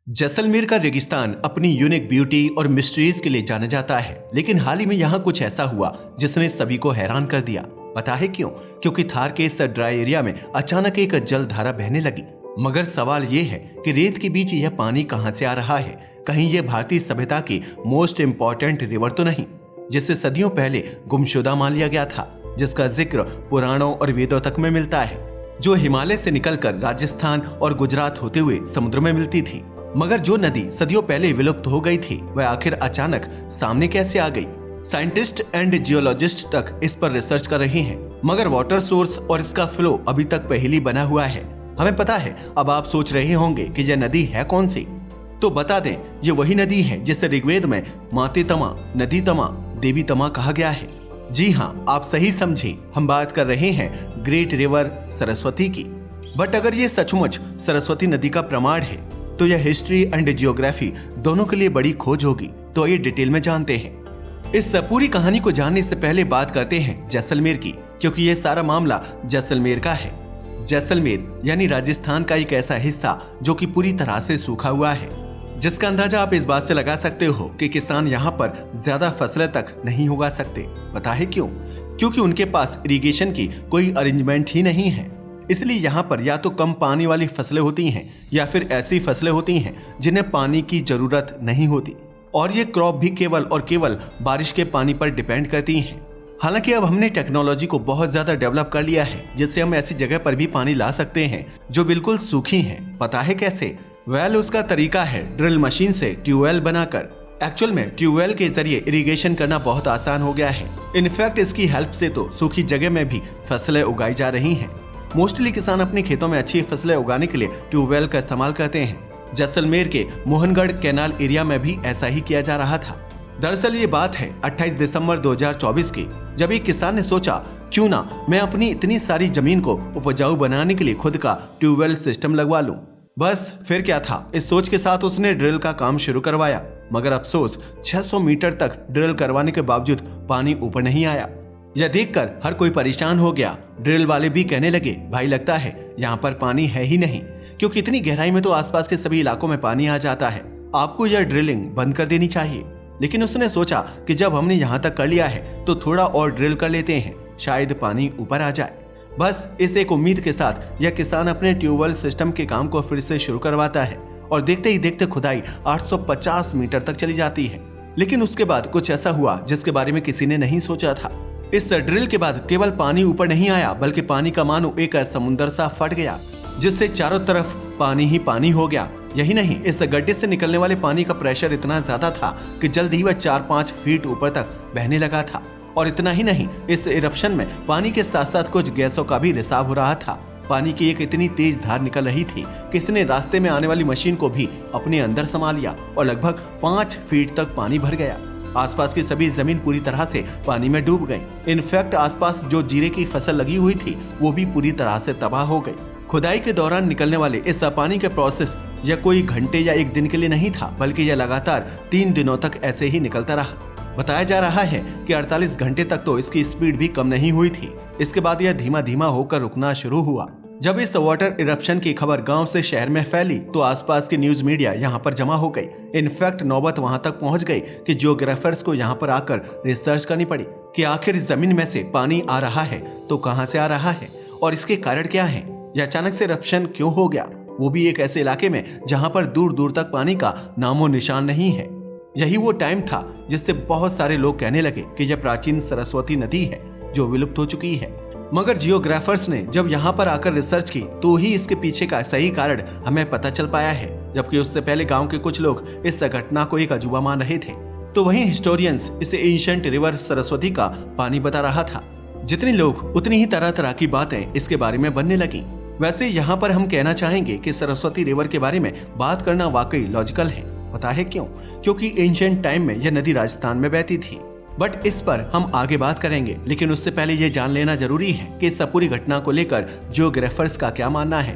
जैसलमेर का रेगिस्तान अपनी यूनिक ब्यूटी और मिस्ट्रीज के लिए जाना जाता है, लेकिन हाल ही में यहाँ कुछ ऐसा हुआ जिसने सभी को हैरान कर दिया। पता है क्यों? क्योंकि थार के इस ड्राई एरिया में अचानक एक जलधारा बहने लगी। मगर सवाल ये है कि रेत के बीच यह पानी कहाँ से आ रहा है? कहीं यह भारतीय सभ्यता की मोस्ट इम्पोर्टेंट रिवर तो नहीं, जिसे सदियों पहले गुमशुदा मान लिया गया था, जिसका जिक्र पुराणों और वेदों तक में मिलता है, जो हिमालय से निकलकर राजस्थान और गुजरात होते हुए समुद्र में मिलती थी। मगर जो नदी सदियों पहले विलुप्त हो गई थी, वह आखिर अचानक सामने कैसे आ गई? साइंटिस्ट एंड जियोलॉजिस्ट तक इस पर रिसर्च कर रहे हैं, मगर वाटर सोर्स और इसका फ्लो अभी तक पहेली बना हुआ है। हमें पता है। अब आप सोच रहे होंगे कि यह नदी है कौन सी? तो बता दें, ये वही नदी है जिसे ऋग्वेद में माते तमा, नदी तमा, देवी तमा कहा गया है। जी हाँ, आप सही समझे, हम बात कर रहे हैं ग्रेट रिवर सरस्वती की। बट अगर ये सचमुच सरस्वती नदी का प्रमाण है तो यह हिस्ट्री एंड जियोग्राफी दोनों के लिए बड़ी खोज होगी। तो आइए डिटेल में जानते हैं। इस पूरी कहानी को जानने से पहले बात करते हैं जैसलमेर की, क्योंकि यह सारा मामला जैसलमेर का है। जैसलमेर यानी राजस्थान का एक ऐसा हिस्सा जो कि पूरी तरह से सूखा हुआ है, जिसका अंदाजा आप इस बात से लगा सकते हो कि किसान यहाँ पर ज्यादा फसलें तक नहीं उगा सकते। पता है क्यों? क्योंकि उनके पास इरिगेशन की कोई अरेंजमेंट ही नहीं है। इसलिए यहाँ पर या तो कम पानी वाली फसलें होती हैं या फिर ऐसी फसलें होती हैं जिन्हें पानी की जरूरत नहीं होती, और ये क्रॉप भी केवल और केवल बारिश के पानी पर डिपेंड करती हैं। हालांकि अब हमने टेक्नोलॉजी को बहुत ज्यादा डेवलप कर लिया है, जिससे हम ऐसी जगह पर भी पानी ला सकते हैं जो बिल्कुल सूखी हैं। पता है कैसे? उसका तरीका है ड्रिल मशीन से ट्यूबवेल बनाकर। एक्चुअल में ट्यूबवेल के जरिए इरिगेशन करना बहुत आसान हो गया है। इनफैक्ट इसकी हेल्प से तो सूखी जगह में भी फसलें उगाई जा रही हैं। मोस्टली किसान अपने खेतों में अच्छी फसलें उगाने के लिए ट्यूबवेल का इस्तेमाल करते हैं। जैसलमेर के मोहनगढ़ कैनाल एरिया में भी ऐसा ही किया जा रहा था। दरअसल ये बात है 28 दिसंबर 2024 की, जब एक किसान ने सोचा क्यों ना मैं अपनी इतनी सारी जमीन को उपजाऊ बनाने के लिए खुद का ट्यूबवेल सिस्टम लगवा लूं। बस फिर क्या था, इस सोच के साथ उसने ड्रिल का काम शुरू करवाया। मगर अफसोस 600 मीटर तक ड्रिल करवाने के बावजूद पानी ऊपर नहीं आया। यह देखकर हर कोई परेशान हो गया। ड्रिल वाले भी कहने लगे, भाई लगता है यहाँ पर पानी है ही नहीं, क्योंकि इतनी गहराई में तो आसपास के सभी इलाकों में पानी आ जाता है। आपको यह ड्रिलिंग बंद कर देनी चाहिए। लेकिन उसने सोचा कि जब हमने यहाँ तक कर लिया है तो थोड़ा और ड्रिल कर लेते हैं, शायद पानी ऊपर आ जाए। बस इस एक उम्मीद के साथ यह किसान अपने ट्यूबवेल सिस्टम के काम को फिर से शुरू करवाता है, और देखते ही देखते खुदाई 850 मीटर तक चली जाती है। लेकिन उसके बाद कुछ ऐसा हुआ जिसके बारे में किसी ने नहीं सोचा था। इस ड्रिल के बाद केवल पानी ऊपर नहीं आया, बल्कि पानी का मानो एक समुद्र सा फट गया, जिससे चारों तरफ पानी ही पानी हो गया। यही नहीं, इस गड्ढे से निकलने वाले पानी का प्रेशर इतना ज्यादा था कि जल्द ही वह 4-5 फीट ऊपर तक बहने लगा था। और इतना ही नहीं, इस इरप्शन में पानी के साथ साथ कुछ गैसों का भी रिसाव हो रहा था। पानी की एक इतनी तेज धार निकल रही थी कि इसने रास्ते में आने वाली मशीन को भी अपने अंदर समा लिया, और लगभग 5 फीट तक पानी भर गया। आसपास की सभी जमीन पूरी तरह से पानी में डूब गई। इनफैक्ट आसपास जो जीरे की फसल लगी हुई थी वो भी पूरी तरह से तबाह हो गई। खुदाई के दौरान निकलने वाले इस पानी के प्रोसेस यह कोई घंटे या एक दिन के लिए नहीं था, बल्कि यह लगातार 3 दिनों तक ऐसे ही निकलता रहा। बताया जा रहा है कि 48 घंटे तक तो इसकी स्पीड भी कम नहीं हुई थी। इसके बाद यह धीमा धीमा होकर रुकना शुरू हुआ। जब इस वाटर इरप्शन की खबर गांव से शहर में फैली तो आसपास की न्यूज मीडिया यहां पर जमा हो गई। इनफैक्ट नौबत वहां तक पहुंच गई कि जियोग्राफर्स को यहां पर आकर रिसर्च करनी पड़ी कि आखिर इस जमीन में से पानी आ रहा है तो कहां से आ रहा है और इसके कारण क्या है। यह अचानक से इरप्शन क्यों हो गया, वो भी एक ऐसे इलाके में जहां पर दूर दूर तक पानी का नामो निशान नहीं है। यही वो टाइम था जिससे बहुत सारे लोग कहने लगे कि यह प्राचीन सरस्वती नदी है जो विलुप्त हो चुकी है। मगर जियोग्राफर्स ने जब यहाँ पर आकर रिसर्च की तो ही इसके पीछे का सही कारण हमें पता चल पाया है, जबकि उससे पहले गांव के कुछ लोग इस घटना को एक अजूबा मान रहे थे। तो वहीं हिस्टोरियंस इसे एंशिएंट रिवर सरस्वती का पानी बता रहा था। जितने लोग उतनी ही तरह तरह की बातें इसके बारे में बनने लगी। वैसे यहाँ पर हम कहना चाहेंगे कि सरस्वती रिवर के बारे में बात करना वाकई लॉजिकल है। पता है क्यों? क्योंकि एंशिएंट टाइम में यह नदी राजस्थान में बहती थी। बट इस पर हम आगे बात करेंगे, लेकिन उससे पहले ये जान लेना जरूरी है कि इस पूरी घटना को लेकर जियोग्राफर्स का क्या मानना है।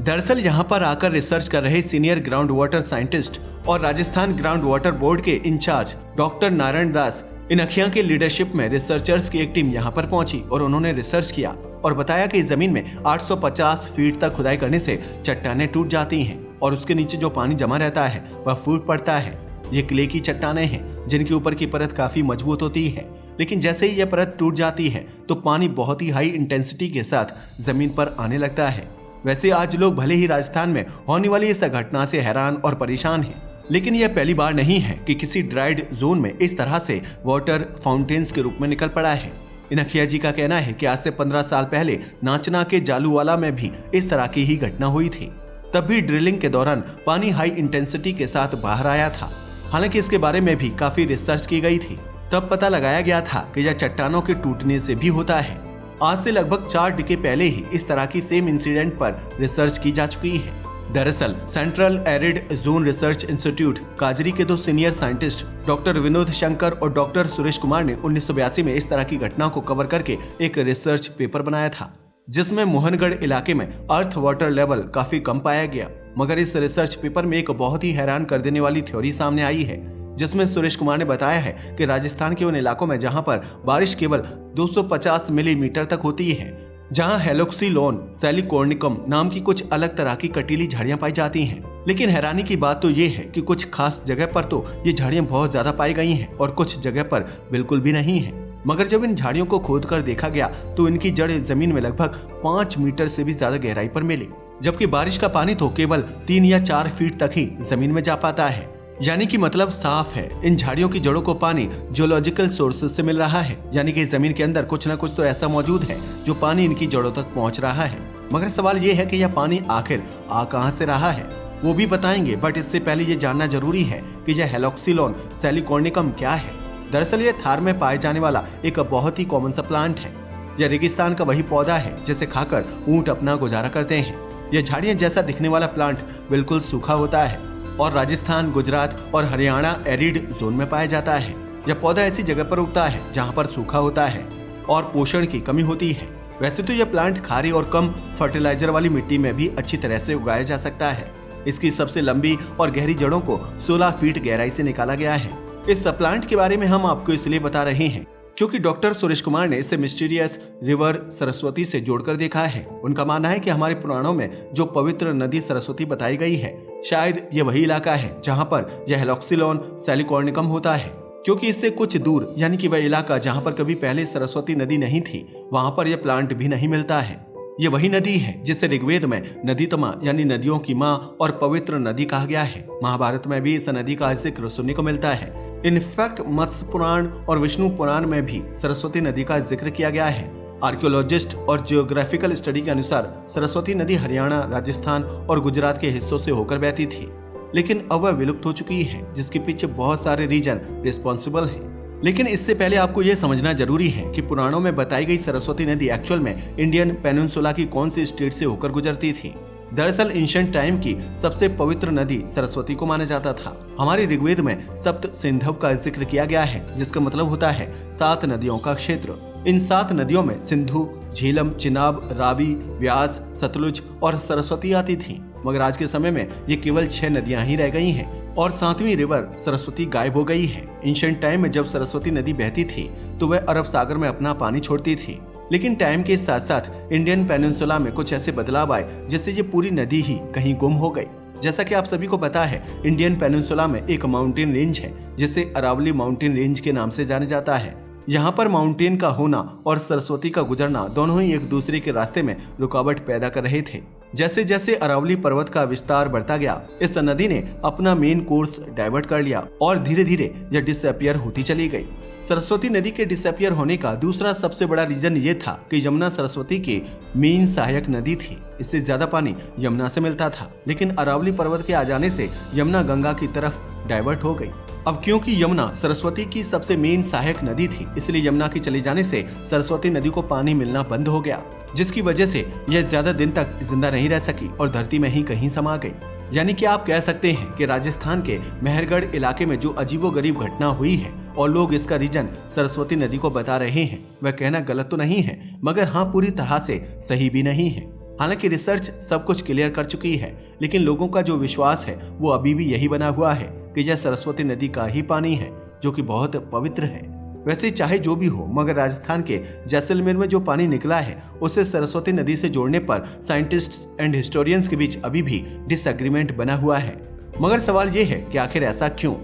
दरअसल यहाँ पर आकर रिसर्च कर रहे सीनियर ग्राउंड वाटर साइंटिस्ट और राजस्थान ग्राउंड वाटर बोर्ड के इंचार्ज डॉक्टर नारायण दास इनखिया के लीडरशिप में रिसर्चर्स की एक टीम यहाँ पर पहुंची और उन्होंने रिसर्च किया और बताया कि जमीन में 850 फीट तक खुदाई करने से चट्टानें टूट जाती हैं और उसके नीचे जो पानी जमा रहता है वह फूट पड़ता है। ये क्ले की चट्टानें हैं जिनके ऊपर की परत काफी मजबूत होती है, लेकिन जैसे ही यह परत टूट जाती है तो पानी बहुत ही हाई इंटेंसिटी के साथ जमीन पर आने लगता है। वैसे आज लोग भले ही राजस्थान में होने वाली इस घटना से हैरान और परेशान हैं, लेकिन यह पहली बार नहीं है कि किसी ड्राइड जोन में इस तरह से वाटर फाउंटेन्स के रूप में निकल पड़ा है। इनखिया जी का कहना है कि आज से 15 साल पहले नाचना के जालूवाला में भी इस तरह की ही घटना हुई थी। तब भी ड्रिलिंग के दौरान पानी हाई इंटेंसिटी के साथ बाहर आया था। हालांकि इसके बारे में भी काफी रिसर्च की गई थी। तब पता लगाया गया था कि यह चट्टानों के टूटने से भी होता है। आज से लगभग 4 डिके पहले ही इस तरह की सेम इंसिडेंट पर रिसर्च की जा चुकी है। दरअसल Central Arid Zone Research Institute काजरी के 2 senior scientist doctor Vinod Shankar और डॉक्टर सुरेश कुमार ने 1982 में इस तरह की घटना को कवर करके एक रिसर्च पेपर बनाया था, जिसमें मोहनगढ़ इलाके में अर्थ वाटर लेवल काफी कम पाया गया। मगर इस रिसर्च पेपर में एक बहुत ही हैरान कर देने वाली थ्योरी सामने आई है, जिसमें सुरेश कुमार ने बताया है कि राजस्थान के उन इलाकों में जहां पर बारिश केवल 250 मिलीमीटर तक होती है, जहां हेलोक्सिलोन सैलिकोर्निकम नाम की कुछ अलग तरह की कटीली झाड़ियां पाई जाती हैं। लेकिन हैरानी की बात तो ये है कि कुछ खास जगह पर तो ये झाड़ियां बहुत ज्यादा पाई गई हैं और कुछ जगह पर बिल्कुल भी नहीं है। मगर जब इन झाड़ियों को खोदकर देखा गया तो इनकी जड़ें जमीन में लगभग 5 मीटर से भी ज्यादा गहराई पर मिली, जबकि बारिश का पानी तो केवल 3 या 4 फीट तक ही जमीन में जा पाता है। यानी कि मतलब साफ है, इन झाड़ियों की जड़ों को पानी जियोलॉजिकल सोर्सेज से मिल रहा है। यानी कि जमीन के अंदर कुछ न कुछ तो ऐसा मौजूद है जो पानी इनकी जड़ों तक पहुंच रहा है। मगर सवाल ये है कि यह पानी आखिर आ कहां से रहा है, वो भी बताएंगे। बट इससे पहले ये जानना जरूरी है कि यह हेलोक्सिलोन सैलिकोर्निकम क्या है। दरअसल ये थार में पाए जाने वाला एक बहुत ही कॉमन सा प्लांट है। यह रेगिस्तान का वही पौधा है जिसे खाकर ऊंट अपना गुजारा करते हैं। यह झाड़ियां जैसा दिखने वाला प्लांट बिल्कुल सूखा होता है और राजस्थान, गुजरात और हरियाणा एरिड जोन में पाया जाता है। यह पौधा ऐसी जगह पर उगता है जहां पर सूखा होता है और पोषण की कमी होती है। वैसे तो यह प्लांट खारी और कम फर्टिलाइजर वाली मिट्टी में भी अच्छी तरह से उगाया जा सकता है। इसकी सबसे लंबी और गहरी जड़ों को 16 फीट गहराई से निकाला गया है। इस प्लांट के बारे में हम आपको इसलिए बता रहे हैं क्योंकि डॉक्टर सुरेश कुमार ने इसे मिस्टीरियस रिवर सरस्वती से जोड़कर देखा है। उनका मानना है कि हमारे पुराणों में जो पवित्र नदी सरस्वती बताई गई है, शायद ये वही इलाका है जहां पर यह हेलोक्सिलोन सैलिकोर्निकम होता है। क्योंकि इससे कुछ दूर, यानी कि वह इलाका जहां पर कभी पहले सरस्वती नदी नहीं थी, वहां पर यह प्लांट भी नहीं मिलता है। ये वही नदी है जिसे ऋग्वेद में नदीतमा यानी नदियों की माँ और पवित्र नदी कहा गया है। महाभारत में भी इस नदी का जिक्र सुनने को मिलता है। इनफैक्ट मत्स्य पुराण और विष्णु पुराण में भी सरस्वती नदी का जिक्र किया गया है। आर्कियोलॉजिस्ट और जियोग्राफिकल स्टडी के अनुसार सरस्वती नदी हरियाणा, राजस्थान और गुजरात के हिस्सों से होकर बहती थी, लेकिन अब वह विलुप्त हो चुकी है, जिसके पीछे बहुत सारे रीजन रिस्पॉन्सिबल हैं। लेकिन इससे पहले आपको यह समझना जरूरी है कि पुराणों में बताई गई सरस्वती नदी एक्चुअल में इंडियन पेनिनसुला की कौन सी स्टेट से होकर गुजरती थी। दरअसल एंशिएंट टाइम की सबसे पवित्र नदी सरस्वती को माना जाता था। हमारे ऋग्वेद में सप्त सिंधव का जिक्र किया गया है, जिसका मतलब होता है 7 नदियों का क्षेत्र। इन 7 नदियों में सिंधु, झेलम, चिनाब, रावी, व्यास, सतलुज और सरस्वती आती थी। मगर आज के समय में ये केवल 6 नदियां ही रह गई हैं और 7वीं रिवर सरस्वती गायब हो गई है। एंशिएंट टाइम में जब सरस्वती नदी बहती थी तो वह अरब सागर में अपना पानी छोड़ती थी, लेकिन टाइम के साथ साथ इंडियन पेनिनसुला में कुछ ऐसे बदलाव आए जिससे ये पूरी नदी ही कहीं गुम हो गई। जैसा कि आप सभी को पता है, इंडियन पेनिनसुला में एक माउंटेन रेंज है जिसे अरावली माउंटेन रेंज के नाम से जाना जाता है। यहाँ पर माउंटेन का होना और सरस्वती का गुजरना दोनों ही एक दूसरे के रास्ते में रुकावट पैदा कर रहे थे। जैसे जैसे अरावली पर्वत का विस्तार बढ़ता गया, इस नदी ने अपना मेन कोर्स डाइवर्ट कर लिया और धीरे धीरे यह डिसअपियर होती चली गई। सरस्वती नदी के डिसअपियर होने का दूसरा सबसे बड़ा रीजन ये था कि यमुना सरस्वती की मेन सहायक नदी थी। इससे ज्यादा पानी यमुना से मिलता था, लेकिन अरावली पर्वत के आ जाने से यमुना गंगा की तरफ डाइवर्ट हो गई। अब क्योंकि यमुना सरस्वती की सबसे मेन सहायक नदी थी, इसलिए यमुना के चले जाने से सरस्वती नदी को पानी मिलना बंद हो गया, जिसकी वजह से यह ज्यादा दिन तक जिंदा नहीं रह सकी और धरती में ही कहीं समा गई। यानी कि आप कह सकते हैं कि राजस्थान के मेहरगढ़ इलाके में जो अजीबोगरीब घटना हुई है और लोग इसका रीजन सरस्वती नदी को बता रहे हैं, वह कहना गलत तो नहीं है, मगर हाँ पूरी तरह से सही भी नहीं है। हालांकि रिसर्च सब कुछ क्लियर कर चुकी है, लेकिन लोगों का जो विश्वास है वो अभी भी यही बना हुआ है कि यह सरस्वती नदी का ही पानी है, जो कि बहुत पवित्र है। वैसे चाहे जो भी हो, मगर राजस्थान के जैसलमेर में जो पानी निकला है उसे सरस्वती नदी से जोड़ने पर साइंटिस्ट्स एंड हिस्टोरियंस के बीच अभी भी डिसएग्रीमेंट बना हुआ है। मगर सवाल ये है कि आखिर ऐसा क्यों?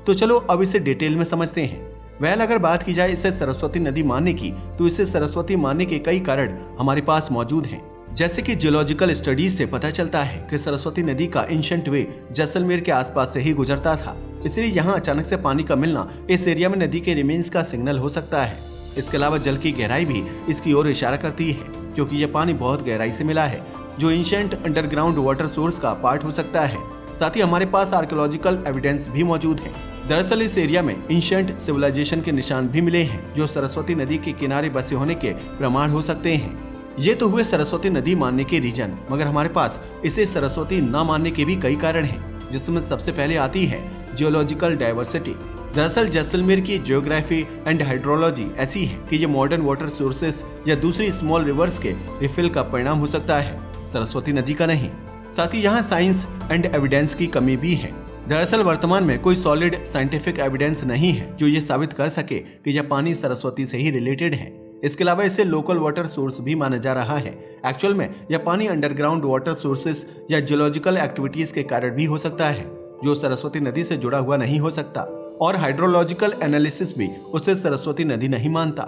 तो चलो अब इसे डिटेल में समझते हैं। वैल अगर बात की जाए इसे सरस्वती नदी मानने की, तो इसे सरस्वती मानने के कई कारण हमारे पास मौजूद हैं। जैसे कि जियोलॉजिकल स्टडीज से पता चलता है कि सरस्वती नदी का एंशिएंट वे जैसलमेर के आसपास से ही गुजरता था, इसलिए यहाँ अचानक से पानी का मिलना इस एरिया में नदी के रिमेन्स का सिग्नल हो सकता है। इसके अलावा जल की गहराई भी इसकी ओर इशारा करती है, क्योंकि यह पानी बहुत गहराई से मिला है, जो एंशिएंट अंडरग्राउंड वाटर सोर्स का पार्ट हो सकता है। साथ ही हमारे पास आर्कियोलॉजिकल एविडेंस भी मौजूद है। दरअसल इस एरिया में एंशिएंट सिविलाइजेशन के निशान भी मिले हैं, जो सरस्वती नदी के किनारे बसे होने के प्रमाण हो सकते हैं। ये तो हुए सरस्वती नदी मानने के रीजन, मगर हमारे पास इसे सरस्वती न मानने के भी कई कारण हैं, जिसमें सबसे पहले आती है जियोलॉजिकल डाइवर्सिटी। दरअसल जैसलमेर की जियोग्राफी एंड हाइड्रोलॉजी ऐसी है कि ये मॉडर्न वाटर सोर्सेस या दूसरी स्मॉल रिवर्स के रिफिल का परिणाम हो सकता है, सरस्वती नदी का नहीं। साथ ही यहाँ साइंस एंड एविडेंस की कमी भी है। दरअसल वर्तमान में कोई सॉलिड साइंटिफिक एविडेंस नहीं है जो ये साबित कर सके कि यह पानी सरस्वती से ही रिलेटेड है। इसके अलावा इसे लोकल वाटर सोर्स भी माना जा रहा है। एक्चुअल में यह पानी अंडरग्राउंड वाटर सोर्सेस या जियोलॉजिकल एक्टिविटीज के कारण भी हो सकता है, जो सरस्वती नदी से जुड़ा हुआ नहीं हो सकता। और हाइड्रोलॉजिकल एनालिसिस भी उसे सरस्वती नदी नहीं मानता।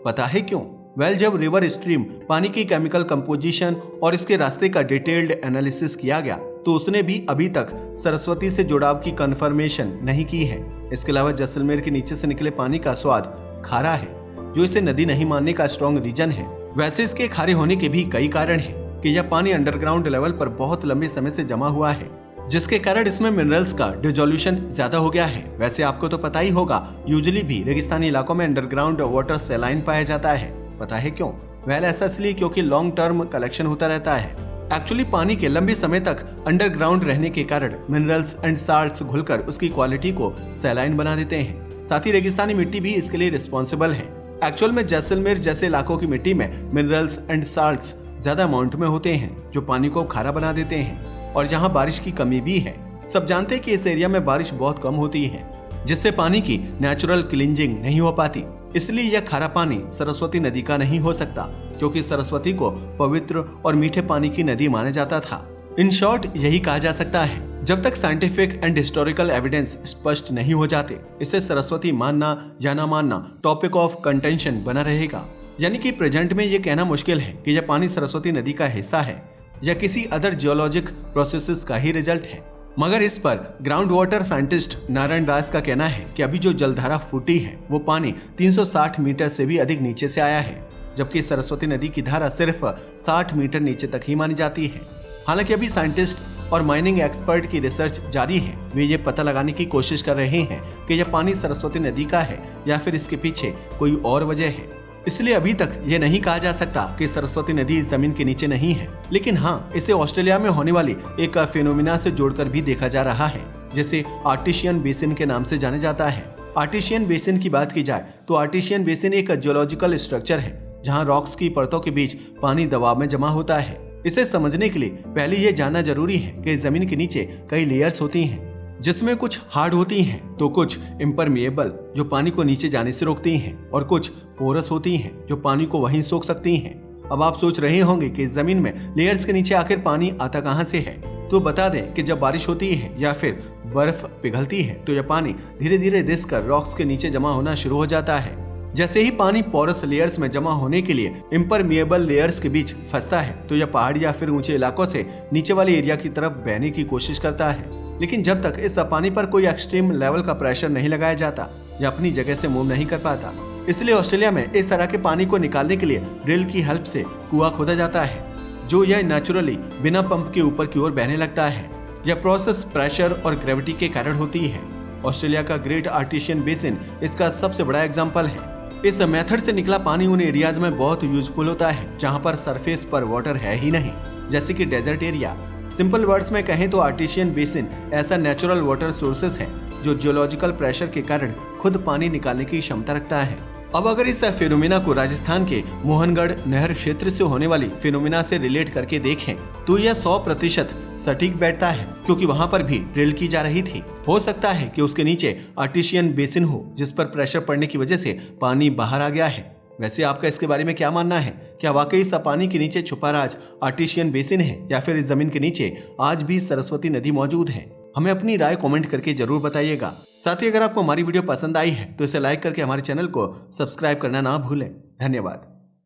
पता है क्यों? वेल, जब रिवर स्ट्रीम पानी की केमिकल कंपोजिशन और इसके रास्ते का डिटेल्ड एनालिसिस किया गया, तो उसने भी अभी तक सरस्वती से जुड़ाव की कंफर्मेशन नहीं की है। इसके अलावा जैसलमेर के नीचे से निकले पानी का स्वाद खारा है, जो इसे नदी नहीं मानने का स्ट्रॉन्ग रीजन है। वैसे इसके खारे होने के भी कई कारण हैं कि यह पानी अंडरग्राउंड लेवल पर बहुत लंबे समय से जमा हुआ है, जिसके कारण इसमें मिनरल्स का डिसोल्यूशन ज्यादा हो गया है। वैसे आपको तो पता ही होगा, यूजुअली भी रेगिस्तानी इलाकों में अंडरग्राउंड वाटर सैलाइन पाया जाता है। पता है क्यों? वेल, ऐसा इसलिए क्योंकि लॉन्ग टर्म कलेक्शन होता रहता है। एक्चुअली पानी के लंबे समय तक अंडरग्राउंड रहने के कारण मिनरल्स एंड साल्ट्स घुलकर उसकी क्वालिटी को सैलाइन बना देते हैं। साथ ही रेगिस्तानी मिट्टी भी इसके लिए रिस्पॉन्सिबल है। एक्चुअल में जैसलमेर जैसे इलाकों की मिट्टी में मिनरल्स एंड साल्ट्स ज्यादा अमाउंट में होते हैं, जो पानी को खारा बना देते हैं। और यहाँ बारिश की कमी भी है। सब जानते हैं कि इस एरिया में बारिश बहुत कम होती है, जिससे पानी की नेचुरल क्लींजिंग नहीं हो पाती। इसलिए यह खारा पानी सरस्वती नदी का नहीं हो सकता, क्योंकि सरस्वती को पवित्र और मीठे पानी की नदी माना जाता था। इन शॉर्ट यही कहा जा सकता है, जब तक साइंटिफिक एंड हिस्टोरिकल एविडेंस स्पष्ट नहीं हो जाते, इसे सरस्वती मानना या ना मानना टॉपिक ऑफ कंटेंशन बना रहेगा। यानी कि प्रेजेंट में ये कहना मुश्किल है कि यह पानी सरस्वती नदी का हिस्सा है या किसी अदर जियोलॉजिक प्रोसेसेस का ही रिजल्ट है। मगर इस पर ground water scientist Narayan Das का कहना है कि अभी जो जलधारा फूटी है वो पानी 360 मीटर से भी अधिक नीचे से आया है, जबकि सरस्वती नदी की धारा सिर्फ 60 मीटर नीचे तक ही मानी जाती है। हालांकि अभी साइंटिस्ट्स और माइनिंग एक्सपर्ट की रिसर्च जारी है। वे ये पता लगाने की कोशिश कर रहे हैं कि यह पानी सरस्वती नदी का है या फिर इसके पीछे कोई और वजह है। इसलिए अभी तक ये नहीं कहा जा सकता कि सरस्वती नदी जमीन के नीचे नहीं है। लेकिन हाँ, इसे ऑस्ट्रेलिया में होने वाली एक फिनोमिना से जोड़कर भी देखा जा रहा है, जिसे आर्टिशियन बेसिन के नाम से जाना जाता है। आर्टिशियन बेसिन की बात की जाए तो आर्टिशियन बेसिन एक जियोलॉजिकल स्ट्रक्चर है, जहाँ रॉक्स की परतों के बीच पानी दबाव में जमा होता है। इसे समझने के लिए पहले ये जानना जरूरी है कि जमीन के नीचे कई लेयर्स होती हैं, जिसमें कुछ हार्ड होती हैं तो कुछ इम्परमिएबल जो पानी को नीचे जाने से रोकती हैं, और कुछ पोरस होती हैं जो पानी को वहीं सोख सकती हैं। अब आप सोच रहे होंगे कि जमीन में लेयर्स के नीचे आखिर पानी आता कहां से है। तो बता दें कि जब बारिश होती है या फिर बर्फ पिघलती है तो यह पानी धीरे धीरे रिस कर रॉक्स के नीचे जमा होना शुरू हो जाता है। जैसे ही पानी पोरस लेयर्स में जमा होने के लिए इम्परमिएबल लेयर्स के बीच फंसता है तो यह पहाड़ या फिर ऊंचे इलाकों से नीचे वाले एरिया की तरफ बहने की कोशिश करता है। लेकिन जब तक इस पानी पर कोई एक्सट्रीम लेवल का प्रेशर नहीं लगाया जाता, यह अपनी जगह से मूव नहीं कर पाता। इसलिए ऑस्ट्रेलिया में इस तरह के पानी को निकालने के लिए ड्रिल की हेल्प से कुआं खोदा जाता है, जो यह नेचुरली बिना पंप के ऊपर की ओर बहने लगता है। यह प्रोसेस प्रेशर और ग्रेविटी के कारण होती है। ऑस्ट्रेलिया का ग्रेट आर्टिशियन बेसिन इसका सबसे बड़ा एग्जाम्पल है। इस मेथड से निकला पानी उन एरियाज में बहुत यूजफुल होता है जहाँ पर सरफेस पर वाटर है ही नहीं, जैसे कि डेजर्ट एरिया। सिंपल वर्ड्स में कहें तो आर्टिशियन बेसिन ऐसा नेचुरल वाटर सोर्सेस है जो जियोलॉजिकल प्रेशर के कारण खुद पानी निकालने की क्षमता रखता है। अब अगर इस फिनोमिना को राजस्थान के मोहनगढ़ नहर क्षेत्र से होने वाली फिनोमिना से रिलेट करके देखें तो यह 100% सटीक बैठता है, क्योंकि वहां पर भी ड्रिल की जा रही थी। हो सकता है कि उसके नीचे आर्टिशियन बेसिन हो, जिस पर प्रेशर पड़ने की वजह से पानी बाहर आ गया है। वैसे आपका इसके बारे में क्या मानना है? क्या वाकई इस पानी के नीचे छुपा राज आर्टिशियन बेसिन है, या फिर इस जमीन के नीचे आज भी सरस्वती नदी मौजूद है? हमें अपनी राय कमेंट करके जरूर बताइएगा। साथ ही अगर आपको हमारी वीडियो पसंद आई है तो इसे लाइक करके हमारे चैनल को सब्सक्राइब करना ना भूलें। धन्यवाद।